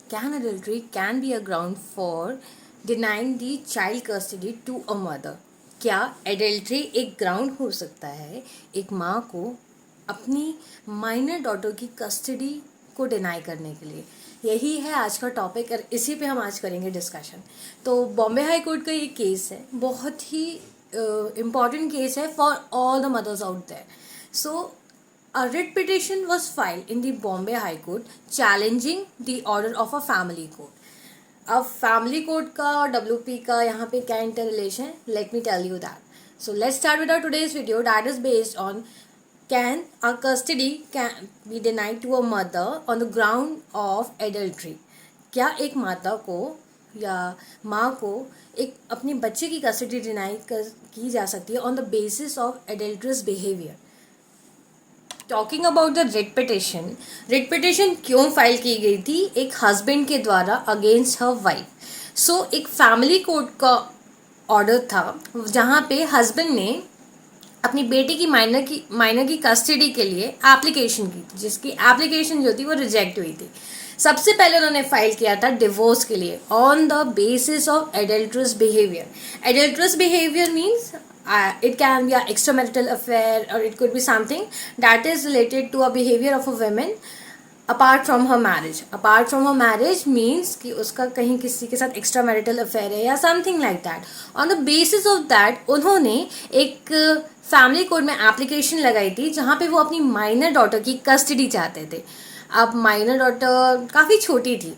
Can adultery can be a ground for denying the child custody to a mother? क्या adultery एक ground हो सकता है एक माँ को अपनी माइनर डॉटर की कस्टडी को डिनाई करने के लिए? यही है आज का टॉपिक और इसी पे हम आज करेंगे डिस्कशन। तो बॉम्बे हाई कोर्ट का ये केस है, बहुत ही इम्पॉर्टेंट केस है for all the mothers out there. So a writ petition was filed in the Bombay High Court challenging the order of a family court. अब फैमिली कोर्ट का और WP का यहाँ पे क्या interrelation, let me tell you that. So let's start with our today's video that is based on can a custody can be denied to a mother on the ground of adultery. क्या एक माता को या माँ को एक अपने बच्चे की कस्टडी डिनाई की जा सकती है on the basis of adulterous behaviour? Talking about the writ petition क्यों फाइल की गई थी? एक हस्बैंड के द्वारा अगेंस्ट हर वाइफ। सो एक फैमिली कोर्ट का ऑर्डर था जहाँ पे हस्बैंड ने अपनी बेटी की माइनर की कस्टडी के लिए एप्लीकेशन की थी, जिसकी एप्लीकेशन जो थी वो रिजेक्ट हुई थी। सबसे पहले उन्होंने फाइल किया था डिवोर्स के लिए on the basis of adulterous behaviour. Adulterous behaviour means it can be an extramarital affair or it could be something that is related to a behavior of a woman apart from her marriage. Apart from her marriage means कि उसका कहीं किसी के साथ extra marital affair है या something like that. On the basis of that उन्होंने एक फैमिली कोर्ट में एप्लीकेशन लगाई थी जहाँ पे वो अपनी माइनर डॉटर की कस्टडी चाहते थे। अब माइनर डॉटर काफ़ी छोटी थी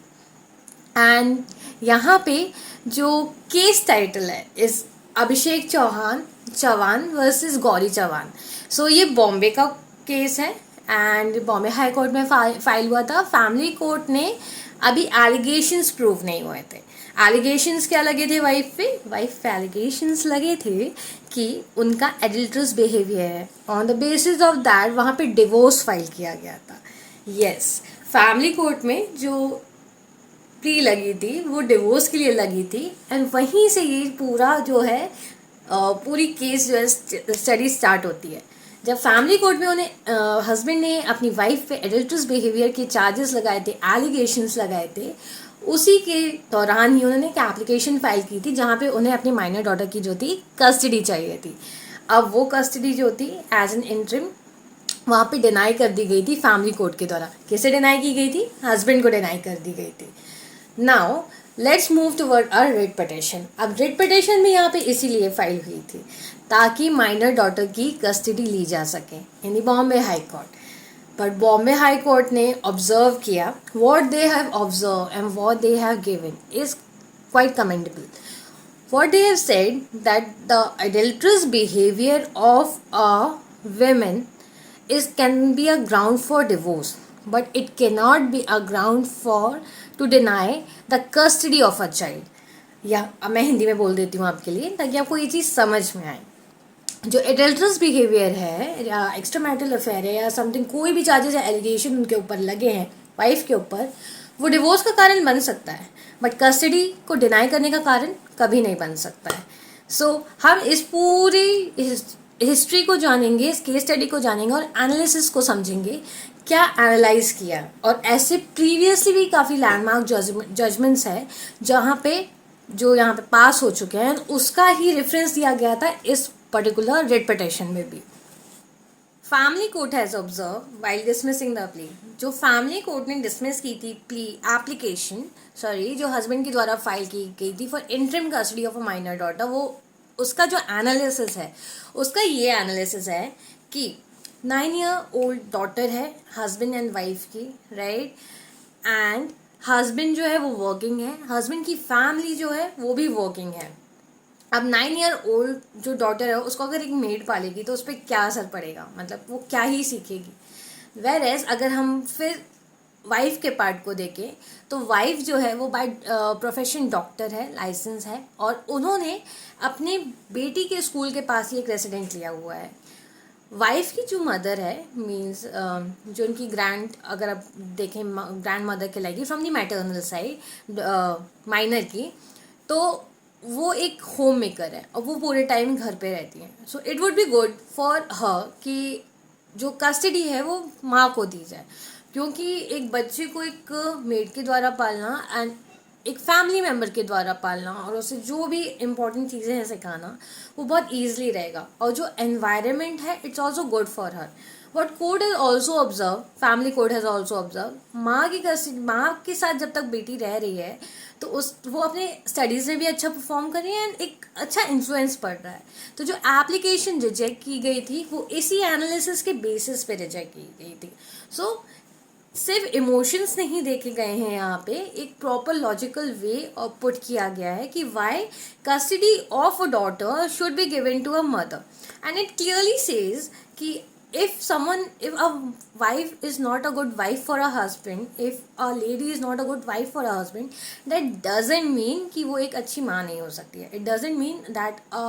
एंड यहाँ पे जो केस टाइटल है इस अभिषेक चौहान वर्सेस गौरी चौहान। सो ये बॉम्बे का केस है एंड बॉम्बे हाई कोर्ट में फाइल हुआ था। फैमिली कोर्ट ने अभी एलिगेशंस प्रूव नहीं हुए थे। एलिगेशंस क्या लगे थे वाइफ पे एलिगेशंस लगे थे कि उनका एडल्ट्रस बिहेवियर है। On the basis of that वहाँ पे डिवोर्स फाइल किया गया था। यस, फैमिली कोर्ट में जो प्ली लगी थी वो डिवोर्स के लिए लगी थी एंड वहीं से ये पूरा जो है पूरी केस जो है स्टडी स्टार्ट होती है। जब फैमिली कोर्ट में उन्हें हस्बैंड ने अपनी वाइफ पे एडल्ट्रस बिहेवियर के चार्जेस लगाए थे, एलिगेशंस लगाए थे, उसी के दौरान ही उन्होंने एक एप्लीकेशन फाइल की थी जहाँ पे उन्हें अपनी माइनर डॉटर की जो थी कस्टडी चाहिए थी। अब वो कस्टडी जो थी एज एन इंटरिम वहाँ पे डिनाई कर दी गई थी फैमिली कोर्ट के द्वारा। किसे डिनाई की गई थी? हस्बैंड को डिनाई कर दी गई थी। Now let's move toward a writ petition. अब रिट पिटिशन भी यहाँ पे इसीलिए फाइल हुई थी ताकि माइनर डॉटर की कस्टडी ली जा सके in the Bombay high court. But Bombay high court ने ऑब्जर्व किया what they have observe and what they have given is quite commendable. What they have said that the adulterous behavior of a woman can be a ground for divorce, but it cannot be a ground for to deny the custody of a child. या अब मैं हिंदी में बोल देती हूँ आपके लिए ताकि आपको ये चीज़ समझ में आए। जो एडल्ट्रस बिहेवियर है या एक्स्ट्रा मैरिटल अफेयर है या समथिंग, कोई भी चार्जेस या एलिगेशन उनके ऊपर लगे हैं वाइफ के ऊपर, वो डिवोर्स का कारण बन सकता है बट कस्टडी को डिनाई करने का कारण कभी नहीं बन सकता है। सो हम इस पूरी हिस्ट्री को जानेंगे, इस केस स्टडी को जानेंगे और एनालिसिस को समझेंगे क्या एनालाइज किया। और ऐसे प्रीवियसली भी काफ़ी लैंडमार्क जजमेंट्स है जहाँ पे जो यहाँ पे पास हो चुके हैं उसका ही रेफरेंस दिया गया था इस पर्टिकुलर रिट पिटिशन में भी। Family court has observe while dismissing the plea. जो फैमिली कोर्ट ने डिसमिस की थी प्ली एप्लीकेशन जो हस्बैंड के द्वारा फाइल की गई थी for interim custody of a minor daughter, वो उसका जो एनालिसिस है उसका ये एनालिसिस है कि 9-year old डॉटर है हस्बैंड एंड वाइफ की, राइट, एंड हस्बैंड जो है वो वर्किंग है, हस्बैंड की फैमिली जो है वो भी वर्किंग है। अब 9-year-old जो डॉटर है उसको अगर एक मेड पालेगी तो उस पर क्या असर पड़ेगा, मतलब वो क्या ही सीखेगी। वेर एज अगर हम फिर वाइफ के पार्ट को देखें तो वाइफ जो है वो बाय प्रोफेशन डॉक्टर है, लाइसेंस है और उन्होंने अपने बेटी के स्कूल के पास ही एक रेसिडेंट लिया हुआ है। वाइफ की जो मदर है मीन्स जो उनकी अगर आप देखें ग्रैंड मदर कहलाएगी from the maternal side minor की, तो वो एक होम मेकर है और वो पूरे टाइम घर पे रहती हैं। So it would be good for her कि जो कस्टडी है वो माँ को दी जाए क्योंकि एक बच्चे को एक मेड के द्वारा पालना एंड एक फैमिली मेम्बर के द्वारा पालना और उसे जो भी इम्पोर्टेंट चीज़ें हैं सिखाना वो बहुत ईजिली रहेगा. और जो एनवायरनमेंट है it's also good for her. What code has also observe, family code has also observe, माँ के साथ जब तक बेटी रह रही है तो वो अपने स्टडीज़ में भी अच्छा परफॉर्म कर रही है एंड एक अच्छा इन्फ्लुएंस पड़ रहा है. तो जो एप्लीकेशन रिजेक्ट की गई थी वो इसी एनालिसिस के बेसिस पे रिजेक्ट की गई थी. सो सिर्फ इमोशंस नहीं देखे गए हैं यहाँ पे, एक प्रॉपर लॉजिकल वे और पुट किया गया है कि why custody of a daughter should be given to a mother. And it clearly says कि if a wife is not a good wife for a husband, if a lady is not a good wife for a husband, that doesn't mean कि वो एक अच्छी माँ नहीं हो सकती है. It doesn't mean that a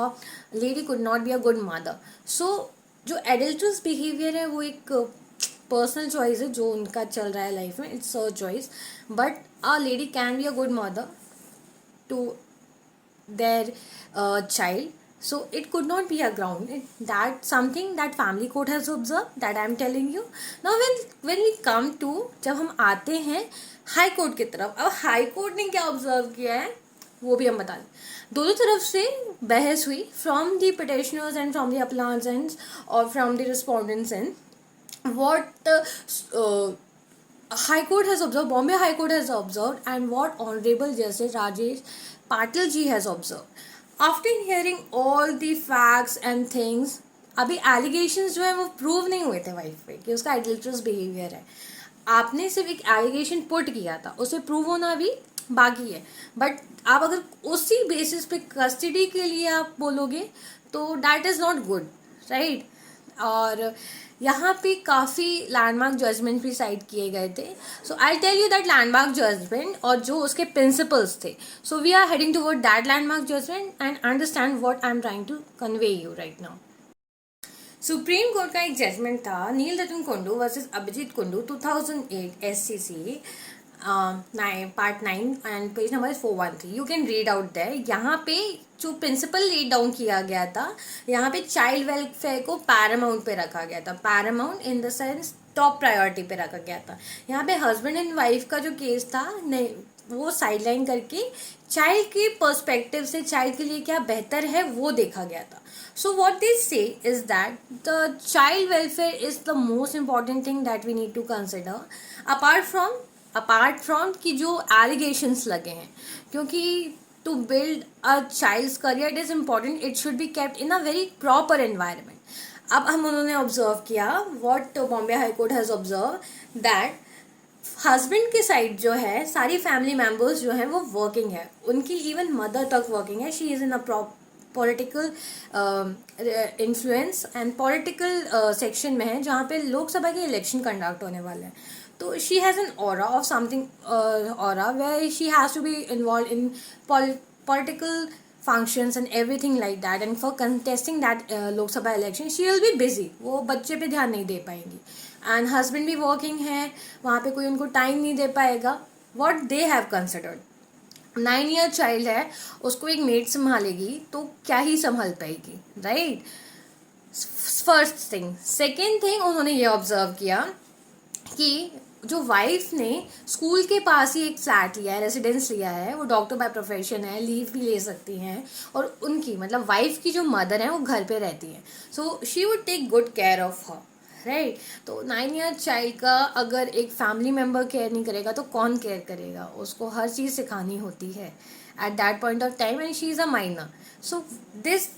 lady could not be a good mother. So जो adulterous behavior है वो एक पर्सनल चॉइस है जो उनका चल रहा है लाइफ में, it's a choice. But a lady can be a good mother to their child. So it could not be a ground. That something that family court has observed, that I am telling you. Now when we come to, जब हम आते हैं high court की तरफ, अब high court ने क्या observe किया है वो भी हम बता दें. दोनों तरफ से बहस हुई, from the petitioners and from the appellants and और from the respondents and what High Court has observed, Bombay High Court has observed, and what Honorable Justice Rajesh Patil ji has observed. After hearing all the facts and things, अभी allegations जो है वो prove नहीं हुए थे wife पे कि उसका एडल्ट्रस बिहेवियर है. आपने सिर्फ एक एलिगेशन पुट किया था, उसे प्रूव होना भी बाकी है. बट आप अगर उसी बेसिस पे कस्टडी के लिए आप बोलोगे तो that is not good, right. और यहाँ पे काफ़ी लैंडमार्क जजमेंट भी साइड किए गए थे. So I tell you that landmark judgment और जो उसके प्रिंसिपल्स थे. So we are heading toward that landmark judgment and understand what I am trying to convey you right now. Supreme Court का एक जजमेंट था Neel Ratan Kundu versus Abhijit Kundu 2008 SCC part 9 and page number 413. You can read out there. यहाँ पे जो principal laid down किया गया था, यहाँ पे चाइल्ड वेलफेयर को पैरामाउंट पे रखा गया था. Paramount in the sense top priority पे रखा गया था. यहाँ पे हस्बैंड एंड वाइफ का जो केस था नहीं, वो साइडलाइन करके चाइल्ड के पर्सपेक्टिव से चाइल्ड के लिए क्या बेहतर है वो देखा गया था. सो what they say is that the child welfare is the most important thing that we need to consider apart from कि जो एलिगेशंस लगे हैं. क्योंकि to build a child's career it is important, it should be kept in a very proper environment. अब हम उन्होंने observe किया what Bombay high court has observe that husband के साइड जो है सारी फैमिली मेम्बर्स जो हैं वो वर्किंग है, उनकी इवन मदर तक वर्किंग है. She is in a political influence and political section में है जहाँ पे लोकसभा के इलेक्शन कंडक्ट होने वाले हैं. So she has an aura of something, aura where she has to be involved in political functions and everything like that. And for contesting that Lok Sabha election, she will be busy. वो बच्चे पे ध्यान नहीं दे पाएंगी. And husband भी working है, वहाँ पे कोई उनको time नहीं दे पाएगा. What they have considered. 9-year child है, उसको एक maid संभालेगी तो क्या ही संभाल पाएगी, right? First thing. Second thing उन्होंने ये observe किया कि जो वाइफ ने स्कूल के पास ही एक फ्लैट लिया है, रेजिडेंस लिया है, वो डॉक्टर बाय प्रोफेशन है, लीव भी ले सकती हैं और उनकी मतलब वाइफ की जो मदर है वो घर पे रहती है. So she would take good care of her, right. तो 9-year चाइल्ड का अगर एक फैमिली मेम्बर केयर नहीं करेगा तो कौन केयर करेगा. उसको हर चीज़ सिखानी होती है at that point of time and she is a minor. So this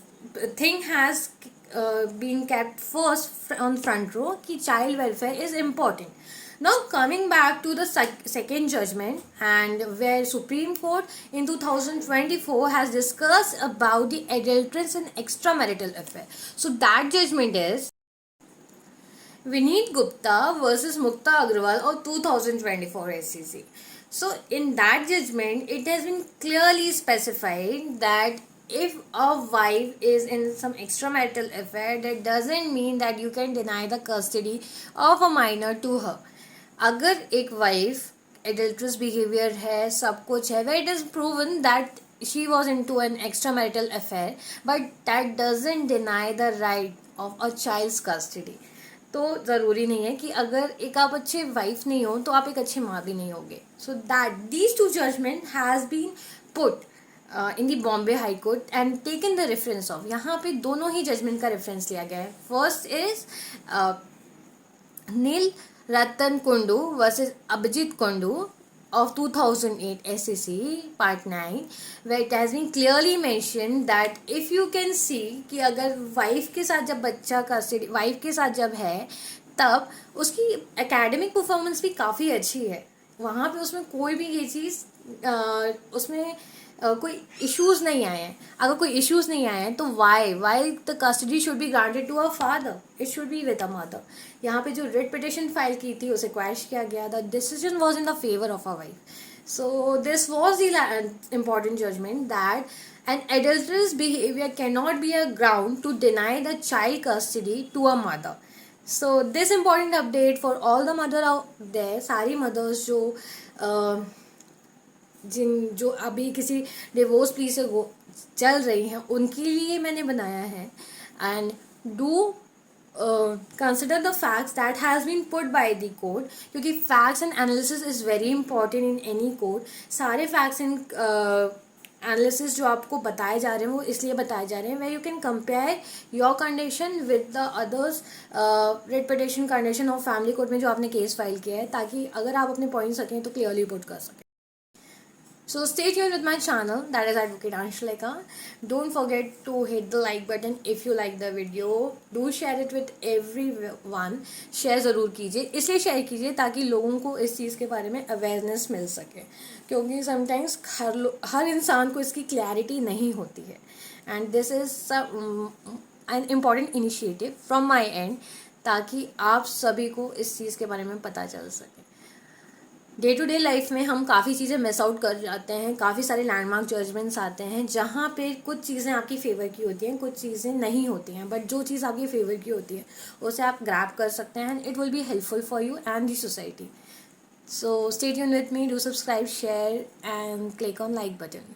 thing has been kept first on front row कि child welfare is important. Now coming back to the second judgment, and where Supreme Court in 2024 has discussed about the adulterous and extramarital affair. So that judgment is Vineet Gupta versus Mukta Agrawal of 2024 SCC. So in that judgment, it has been clearly specified that if a wife is in some extramarital affair, that doesn't mean that you can deny the custody of a minor to her. अगर एक wife adulterous behaviour है, सब कुछ है, where it is proven that she was into an extramarital affair, but that doesn't deny the right of a child's custody. तो ज़रूरी नहीं है कि अगर एक आप अच्छे वाइफ नहीं हो तो आप एक अच्छे माँ भी नहीं होगे. So that these two judgment has been put in the Bombay high court and taken the reference of. यहाँ पे दोनों ही जजमेंट का रेफरेंस लिया गया है. First is Neel Ratan Kundu versus Abhijit Kundu of 2008 SEC Part 9, where it has been clearly mentioned that if you can see कि अगर wife के साथ जब बच्चा कस्टडी वाइफ के साथ जब है तब उसकी एकेडमिक परफॉर्मेंस भी काफ़ी अच्छी है. वहाँ पे उसमें कोई भी ये चीज़ उसमें कोई इश्यूज नहीं आए हैं. अगर कोई इश्यूज नहीं आए हैं तो why the custody should be granted to a father, it should be with a mother. यहाँ पे जो रिट पिटिशन फाइल की थी उसे क्वैश किया गया. The decision was in the favour of a wife. So this was the important judgment that an adulterous behavior cannot be a ground to deny the child custody to a mother. So this important update for all the mother out there, सारी mothers जो अभी किसी divorce plea से वो चल रही हैं उनके लिए मैंने बनाया है. And do consider the facts that has been put by the court, क्योंकि facts and analysis is very important in any court. सारे फैक्ट्स एंड एनालिसिस जो आपको बताए जा रहे हैं वो इसलिए बताए जा रहे हैं where you can compare your condition with the others writ petition condition of family court में जो आपने केस फाइल किया है, ताकि अगर आप अपने पॉइंट्स रखें तो क्लियरली पुट कर सकें. So stay tuned with my channel, that is Advocate Anshalika. Don't forget to hit the like button if you like the video. Do share it with everyone. Share ज़रूर कीजिए. इसलिए share कीजिए ताकि लोगों को इस चीज़ के बारे में अवेयरनेस मिल सके, क्योंकि समटाइम्स हर इंसान को इसकी क्लैरिटी नहीं होती है. And this is an important initiative from my and, ताकि आप सभी को इस चीज़ के बारे में पता चल सके. डे टू डे लाइफ में हम काफ़ी चीज़ें मिस आउट कर जाते हैं. काफ़ी सारे लैंडमार्क जजमेंट्स आते हैं जहाँ पे कुछ चीज़ें आपकी फेवर की होती हैं, कुछ चीज़ें नहीं होती हैं. बट जो चीज़ आपकी फेवर की होती है उसे आप ग्रैब कर सकते हैं and it will be helpful for you and the society. So stay tuned with me, do subscribe, share and click on like button.